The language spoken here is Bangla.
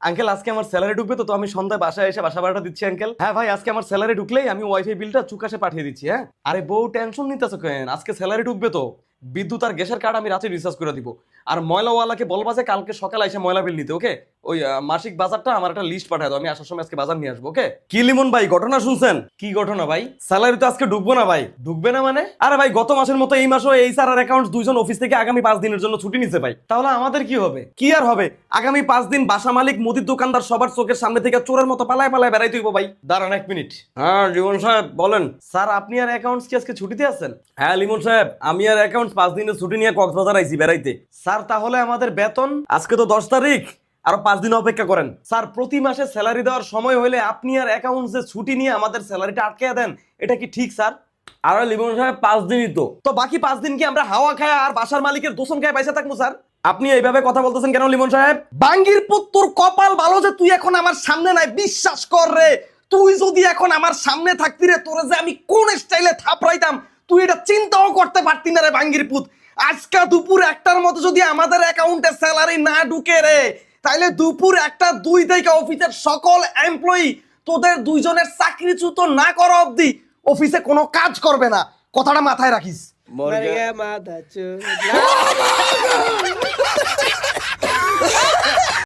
আঙ্কেল আজকে আমার স্যালারি ঢুকবে তো আমি সন্ধ্যায় বাসায় এসে বাসা ভাড়াটা দিচ্ছি আঙ্কেল। হ্যাঁ ভাই, আজকে আমার স্যালারি ঢুকলেই আমি ওয়াইফাই বিলটা চুকাশে পাঠিয়ে দিচ্ছি। হ্যাঁ আরে বউ টেনশন নিতেছো কেন, আজকে স্যালারি ঢুকবে তো বিদ্যুৎ আর গ্যাসের কার্ড আমি রাতে রিচার্জ করে দিব। আর ময়লাওয়ালাকে বলবা যে কালকে সকালে এসে ময়লা বিল নিতে। ওকে, ওই মাসিক বাজারটা আমার একটা লিস্ট পাঠায় দাও, আমি আসার সময় আজকে বাজার নিয়ে আসবো। ওকে। কি লিমন ভাই ঘটনা শুনছেন? কি ঘটনা ভাই? স্যালারি তো আজকে ঢুকবো না ভাই। ঢুকবে না মানে? আরে ভাই গত মাসের মতো এই মাসও এই স্যার আর অ্যাকাউন্টস দুইজন অফিস থেকে আগামী 5 দিনের জন্য ছুটি নিছে ভাই। তাহলে আমাদের কি হবে? কি আর হবে, আগামী 5 দিন বাসা মালিক মুদির দোকানদার সবার চোখের সামনে থেকে চোরের মতো পালায় পালায় বেড়াইতে হইব ভাই। দাঁড়ান 1 মিনিট। হ্যাঁ লিমন সাহেব বলেন। স্যার আপনি আর অ্যাকাউন্টস কি আজকে ছুটিতে আছেন? হ্যাঁ লিমন সাহেব, আমি আর অ্যাকাউন্টস 5 দিনের ছুটি নিয়ে কক্সবাজার আইছি বেড়াইতে। স্যার তাহলে আমাদের বেতন আজকে তো 10 তারিখ, আরো 5 দিন অপেক্ষা করেন। স্যার প্রতি মাসে স্যালারি দেওয়ার সময় হলে আপনি আর অ্যাকাউন্টসে ছুটি নিয়ে আমাদের স্যালারিটা আটকে দেন, এটা কি ঠিক স্যার? আরে লিমন সাহেব 5 দিনই তো বাকি 5 দিন কি আমরা হাওয়া খায় আর বাসার মালিকের দোষণ খায় পয়সা থাকবো স্যার? আপনি এইভাবে কথা বলতেছেন কেন লিমন সাহেব? বাঙ্গির পুত তোর কপাল ভালো যে তুই এখন আমার সামনে নাই, বিশ্বাস কর রে। তুই যদি এখন আমার সামনে থাকতি রে, তোরে যে আমি কোন স্টাইলে থাপড়াইতাম তুই এটা চিন্তাও করতে পারতি না রে বাঙ্গির পুত। আজকে দুপুর 1টার মতো যদি আমাদের অ্যাকাউন্টে স্যালারি না ঢুকে রে, তাইলে দুপুর 1টা 2 থেকে অফিসের সকল এমপ্লয়ি তোদের দুইজনের চাকরিচ্যুত না করা অবধি অফিসে কোনো কাজ করবে না, কথাটা মাথায় রাখিস। Maria Mata Chula.